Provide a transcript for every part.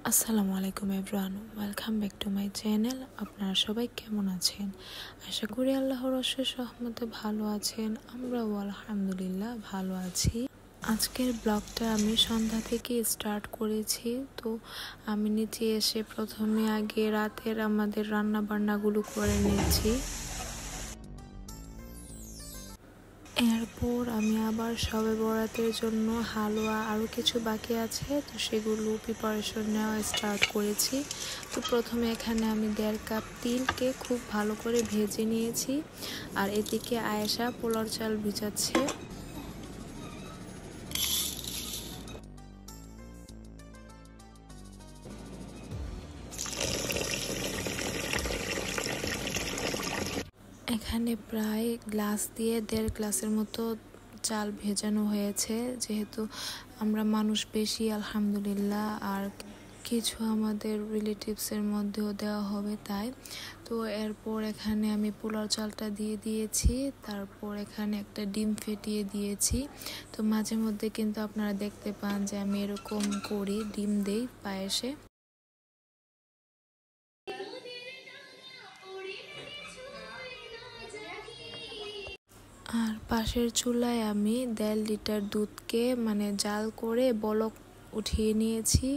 আসসালামু আলাইকুম everyone, welcome back to my channel. আপনারা সবাই কেমন আছেন? আশা করি আল্লাহর অশেষ রহমতে ভালো আছেন। আমরাও আলহামদুলিল্লাহ ভালো আছি। আজকের ব্লগটা আমি সন্ধ্যা থেকে স্টার্ট করেছি। তো আমি নিচে এসে প্রথমে আগে রাতের আমাদের রান্না বান্নাগুলো করে নিয়েছি। এরপর আমি আবার শবে বরাতের জন্য হালুয়া আরও কিছু বাকি আছে, তো সেগুলো প্রিপারেশন নেওয়া স্টার্ট করেছি। তো প্রথমে এখানে আমি 1.5 কাপ তিলকে খুব ভালো করে ভেজে নিয়েছি, আর এদিকে আয়েশা পোলার চাল ভিজাচ্ছে। এখানে প্রায় গ্লাস দিয়ে 1.5 গ্লাসের মতো চাল ভেজানো হয়েছে, যেহেতু আমরা মানুষ বেশি আলহামদুলিল্লাহ, আর কিছু আমাদের রিলেটিভসের মধ্যেও দেওয়া হবে তাই। তো এরপর এখানে আমি পোলাও চালটা দিয়ে দিয়েছি, তারপর এখানে একটা ডিম ফেটিয়ে দিয়েছি। তো মাঝে মধ্যে কিন্তু আপনারা দেখতে পান যে আমি এরকম করি, ডিম দেই পায়েসে। আর পাশের চুলায় আমি 1.5 লিটার দুধকে জাল করে বলক উঠিয়ে নিয়েছি।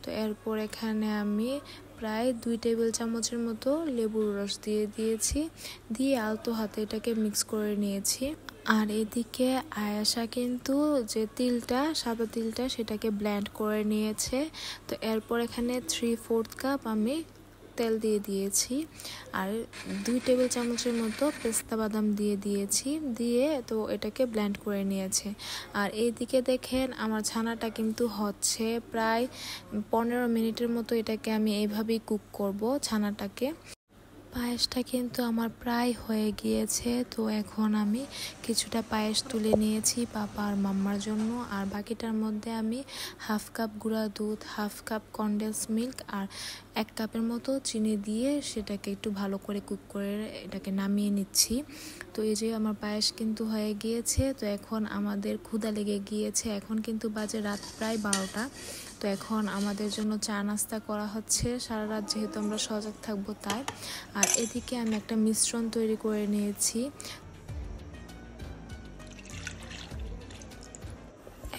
তো এরপর এখানে আমি প্রায় 2 টেবিল চামচের মতো লেবুর রস দিয়ে দিয়েছি, দিয়ে আলতো হাতে এটাকে মিক্স করে নিয়েছি। আর এদিকে আয়েশা কিন্তু যে তিলটা, সাদা তিলটা, সেটাকে ব্লেন্ড করে নিয়েছে। তো এরপর এখানে 3/4 কাপ আমি তেল দিয়ে দিয়েছি, আর 2 টেবিল চামচের মতো পেস্তা বাদাম দিয়ে দিয়েছি, দিয়ে তো এটাকে ব্লেন্ড করে নিয়েছে। আর এইদিকে দেখেন আমার ছানাটা কিন্তু হচ্ছে প্রায় 15 মিনিটের মতো। এটাকে আমি এইভাবেই কুক করব ছানাটাকে। পায়েসটা কিন্তু আমার প্রায় হয়ে গিয়েছে। তো এখন আমি কিছুটা পায়েস তুলে নিয়েছি পাপা আর মাম্মার জন্য, আর বাকিটার মধ্যে আমি 1/2 কাপ গুঁড়া দুধ, 1/2 কাপ কনডেন্স মিল্ক আর 1 কাপের মতো চিনি দিয়ে সেটাকে একটু ভালো করে কুক করে এটাকে নামিয়ে নিচ্ছি। তো এই যে আমার পায়েস কিন্তু হয়ে গিয়েছে। তো এখন আমাদের ক্ষুধা লেগে গিয়েছে, এখন কিন্তু বাজে রাত প্রায় 12টা। তো এখন আমাদের জন্য চা নাস্তা করা হচ্ছে, সারা রাত যেহেতু আমরা সজাগ থাকবো তাই। আর এদিকে আমি একটা মিশ্রণ তৈরি করে নিয়েছি।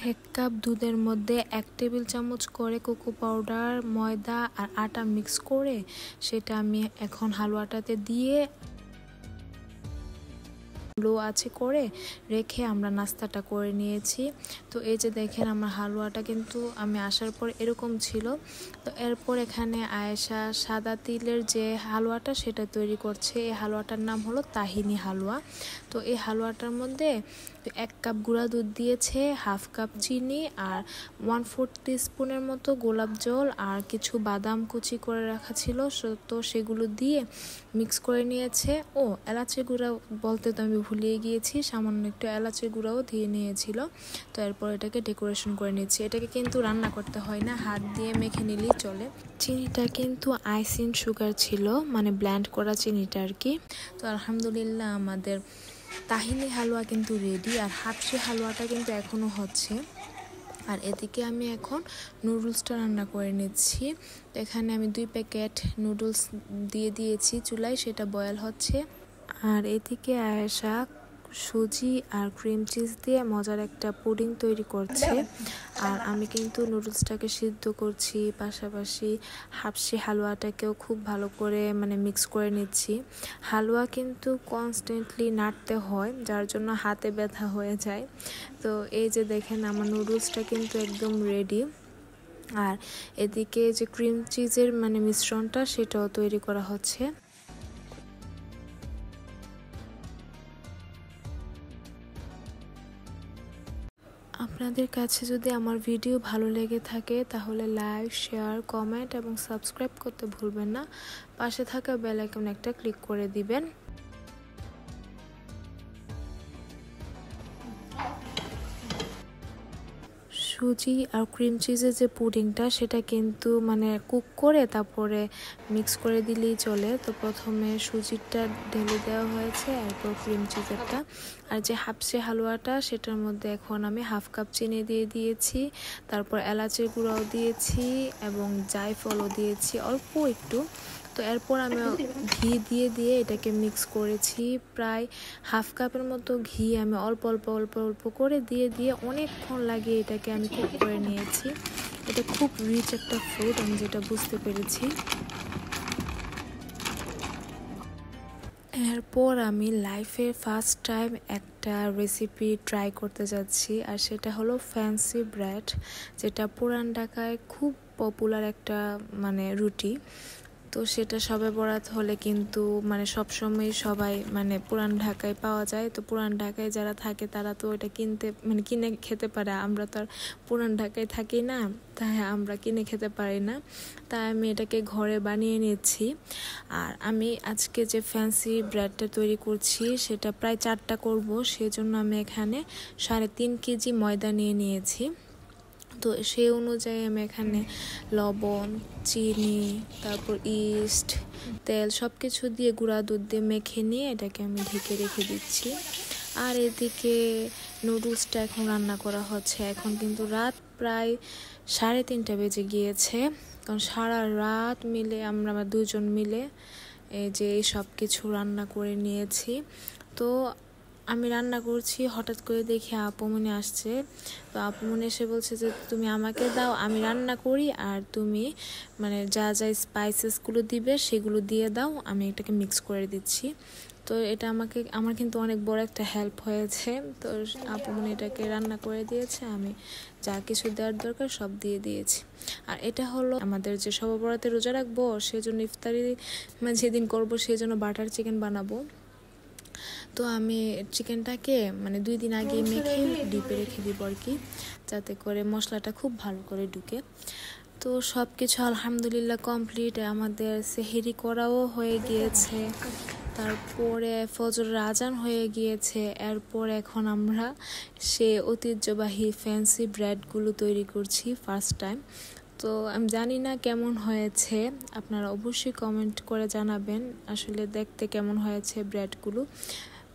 1 কাপ দুধের মধ্যে 1 টেবিল চামচ করে কোকো পাউডার, ময়দা আর আটা মিক্স করে সেটা আমি এখন হালুয়াটাতে দিয়ে লো আছে করে রেখে আমরা নাস্তাটা করে নিয়েছি। তো এই যে দেখেন আমার হালুয়াটা কিন্তু আমি আসার পর এরকম ছিল। তো এরপর এখানে আয়েশা সাদা তিলের যে হালুয়াটা সেটা তৈরি করছে। এই হালুয়াটার নাম হলো তাহিনি হালুয়া। তো এই হালুয়াটার মধ্যে 1 কাপ গুঁড়া দুধ দিয়েছে, 1/2 কাপ চিনি আর 1/4 টিস্পুনের মতো গোলাপ জল আর কিছু বাদাম কুচি করে রাখা ছিল, তো সেগুলো দিয়ে মিক্স করে নিয়েছে। ও এলাচি গুঁড়া বলতে তো আমি ভুলিয়ে গিয়েছি, সামান্য একটু এলাচি গুঁড়াও দিয়ে নিয়েছিল। তো এরপর এটাকে ডেকোরেশন করে নিচ্ছি। এটাকে কিন্তু রান্না করতে হয় না, হাত দিয়ে মেখে নিলেই চলে। চিনিটা কিন্তু আইসিং সুগার ছিল, ব্ল্যান্ড করা চিনিটা আর কি। তো আলহামদুলিল্লাহ আমাদের তাহিনি হালুয়া কিন্তু রেডি, আর হাবশি হালুয়াটা কিন্তু এখনও হচ্ছে। আর এদিকে আমি এখন নুডলসটা রান্না করে নিচ্ছি। তো এখানে আমি 2 প্যাকেট নুডলস দিয়ে দিয়েছি চুলায়, সেটা বয়েল হচ্ছে। আর এদিকে আয়েশা সুজি আর ক্রিম চিজ দিয়ে মজার একটা পুডিং তৈরি করছে, আর আমি কিন্তু নুডলসটাকে সিদ্ধ করছি, পাশাপাশি হাবশি হালুয়াটাকেও খুব ভালো করে মিক্স করে নিচ্ছি। হালুয়া কিন্তু কনস্ট্যান্টলি নাড়তে হয়, যার জন্য হাতে ব্যথা হয়ে যায়। তো এই যে দেখেন আমার নুডলসটা কিন্তু একদম রেডি। আর এদিকে যে ক্রিম চিজের মিশ্রণটা সেটাও তৈরি করা হচ্ছে। আপনাদের কাছে যদি আমার ভিডিও ভালো লেগে থাকে তাহলে লাইক, শেয়ার, কমেন্ট এবং সাবস্ক্রাইব করতে ভুলবেন না। পাশে থাকা বেল আইকন একটা ক্লিক করে দিবেন। সুজি আর ক্রিম চিজের যে পুডিংটা সেটা কিন্তু মানে কুক করে তারপরে মিক্স করে দিলেই চলে। তো প্রথমে সুজিটা ঢেলে দেওয়া হয়েছে, এরপর ক্রিম চিজেরটা। আর যে হাফসে হালুয়াটা সেটার মধ্যে এখন আমি হাফ কাপ চিনি দিয়ে দিয়েছি, তারপর এলাচের গুঁড়াও দিয়েছি এবং জায়ফলও দিয়েছি অল্প একটু। তো এরপর আমি ঘি দিয়ে এটাকে মিক্স করেছি। প্রায় হাফ কাপের মতো ঘি আমি অল্প অল্প করে দিয়ে অনেকক্ষণ লাগিয়ে এটাকে আমি কুক করে নিয়েছি। এটা খুব রিচ একটা ফ্রুট, আমি যেটা বুঝতে পেরেছি। এরপর আমি লাইফে ফার্স্ট টাইম একটা রেসিপি ট্রাই করতে যাচ্ছি, আর সেটা হলো ফ্যান্সি ব্রেড, যেটা পুরান ঢাকায় খুব পপুলার একটা মানে রুটি। তো সেটা শবে বরাত হলে কিন্তু মানে সবসময় সবাই মানে পুরান ঢাকায় পাওয়া যায়। তো পুরান ঢাকায় যারা থাকে তারা তো এটা কিনে খেতে পারে, আমরা তো আর পুরান ঢাকায় থাকি না, তাই আমরা কিনে খেতে পারি না। তাই আমি এটাকে ঘরে বানিয়ে নিচ্ছি। আর আমি আজকে যে ফ্যান্সি ব্রেডটা তৈরি করছি সেটা প্রায় 4টা করব, সেজন্য আমি এখানে 3.5 কেজি ময়দা নিয়েছি। তো সেই অনুযায়ী আমি এখানে লবণ, চিনি, তারপর ইস্ট, তেল সব কিছু দিয়ে গুঁড়া দুধ দিয়ে মেখে নিয়ে এটাকে আমি ঢেকে রেখে দিচ্ছি। আর এদিকে নুডলসটা এখন রান্না করা হচ্ছে। এখন কিন্তু রাত প্রায় 3:30 বেজে গিয়েছে, কারণ সারা রাত মিলে আমরা 2জন মিলে এই যে সব কিছু রান্না করে নিয়েছি। তো আমি রান্না করছি, হঠাৎ করে দেখি আপুমনি আসছে। তো আপুমনি এসে বলছে যে তুমি আমাকে দাও, আমি রান্না করি, আর তুমি মানে যা স্পাইসেসগুলো দিবে সেগুলো দিয়ে দাও, আমি এটাকে মিক্স করে দিচ্ছি। তো এটা আমার কিন্তু অনেক বড় একটা হেল্প হয়েছে। তো আপুমনি এটাকে রান্না করে দিয়েছে, আমি যা কিছু দেওয়ার দরকার সব দিয়ে দিয়েছি। আর এটা হলো আমাদের যে শবে বরাতে রোজা রাখবো সেজন্য ইফতারি যেদিন করবো সেজন্য বাটার চিকেন বানাবো। তো আমি চিকেনটাকে মানে 2 দিন আগে মেখে ডিপে রেখে দিব আর কি, যাতে করে মশলাটা খুব ভালো করে ঢুকে। তো সব কিছু আলহামদুলিল্লাহ কমপ্লিট। আমাদের সেহরি করাও হয়ে গিয়েছে, তারপরে ফজরের আজান হয়ে গিয়েছে। এরপর এখন আমরা সে ঐতিহ্যবাহী ফ্যান্সি ব্রেডগুলো তৈরি করছি ফার্স্ট টাইম। তো আমি জানি না কেমন হয়েছে, আপনারা অবশ্যই কমেন্ট করে জানাবেন আসলে দেখতে কেমন হয়েছে ব্রেডগুলো।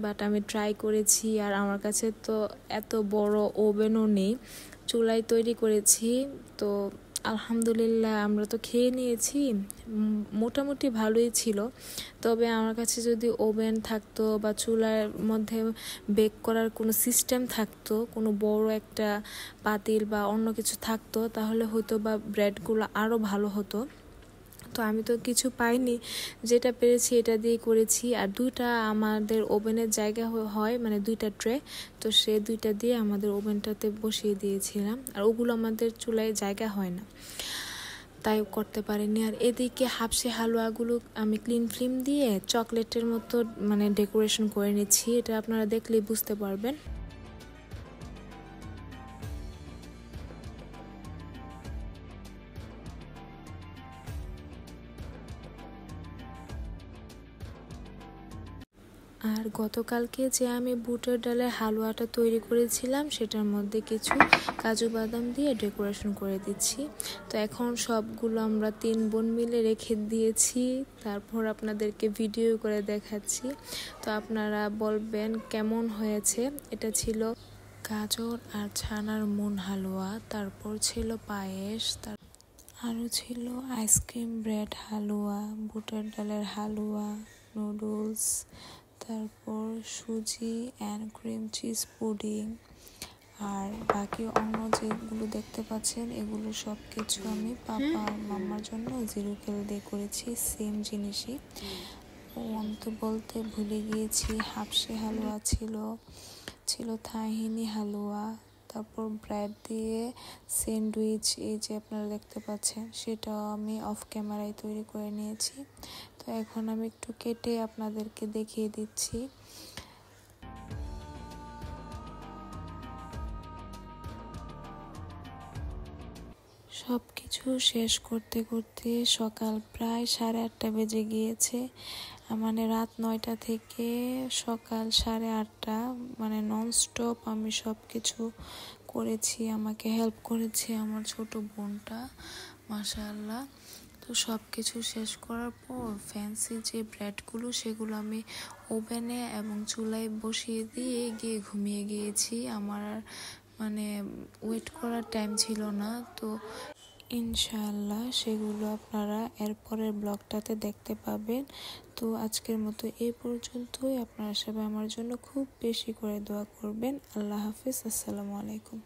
বাট আমি ট্রাই করেছি, আর আমার কাছে তো এত বড় ওভেনও নেই, চুলায় তৈরি করেছি। তো আলহামদুলিল্লাহ আমরা তো খেয়ে নিয়েছি, মোটামুটি ভালোই ছিল। তবে আমার কাছে যদি ওভেন থাকতো বা চুলার মধ্যে বেক করার কোনো সিস্টেম থাকতো, কোনো বড় একটা পাতিল বা অন্য কিছু থাকতো, তাহলে হয়তো বা ব্রেডগুলো আরও ভালো হতো। তো আমি তো কিছু পাইনি, যেটা পেরেছি এটা দিয়ে করেছি। আর 2টা আমাদের ওভেনের জায়গা হয়, মানে 2টা ট্রে, তো সে 2টা দিয়ে আমাদের ওভেনটাতে বসিয়ে দিয়েছিলাম। আর ওগুলো আমাদের চুলায় জায়গা হয় না, তাই করতে পারিনি। আর এদিকে হাফসে হালুয়াগুলো আমি ক্লিন ফিল্ম দিয়ে চকলেটের মতো মানে ডেকোরেশন করে নিচ্ছি, এটা আপনারা দেখলেই বুঝতে পারবেন। আর গতকালকে যে আমি বুটের ডালের হালুয়াটা তৈরি করেছিলাম সেটার মধ্যে কিছু কাজু বাদাম দিয়ে ডেকোরেশন করে দিচ্ছি। তো এখন সবগুলো আমরা 3 বোন মিলে রেখে দিয়েছি, তারপর আপনাদেরকে ভিডিও করে দেখাচ্ছি। তো আপনারা বলবেন কেমন হয়েছে। এটা ছিল গাজর আর ছানার মুন হালুয়া, তারপর ছিল পায়েস, আরও ছিল আইসক্রিম ব্রেড হালুয়া, বুটের ডালের হালুয়া, নুডলস, তারপর সুজি অ্যান্ড ক্রিম চিজ পুডিং, আর বাকি অন্য যেগুলো দেখতে পাচ্ছেন এগুলো সব কিছু আমি পাপা আর মাম্মার জন্য 0 ক্যাল দিয়ে করেছি, সেম জিনিসই। আমি তো বলতে ভুলে গিয়েছি, হাফসে হালুয়া ছিল তাহিনি হালুয়া, তারপর ব্রেড দিয়ে স্যান্ডউইচ, এই যে আপনারা দেখতে পাচ্ছেন সেটাও আমি অফ ক্যামেরায় তৈরি করে নিয়েছি। তো এখন আমি একটু কেটে আপনাদেরকে দেখিয়ে দিচ্ছি। সব কিছু শেষ করতে করতে সকাল প্রায় 8:30 বেজে গিয়েছে। মানে রাত 9টা থেকে সকাল 8:30, মানে ননস্টপ আমি সব কিছু করেছি, আমাকে হেল্প করেছে আমার ছোট বোনটা, মাশাআল্লাহ। তো সব কিছু শেষ করার পর ফ্যান্সি যে ব্রেডগুলো সেগুলো আমি ওভেনে এবং চুলায় বসিয়ে দিয়ে গিয়ে ঘুমিয়ে গিয়েছি। আমার আর ওয়েট করার টাইম ছিল না। তো ইনশাআল্লাহ সেগুলো আপনারা এরপরের ব্লগটাতে দেখতে পাবেন। তো আজকের মতো এই পর্যন্তই। আপনারা সবাই আমার জন্য খুব বেশি করে দোয়া করবেন। আল্লাহ হাফিজ, আসসালামু আলাইকুম।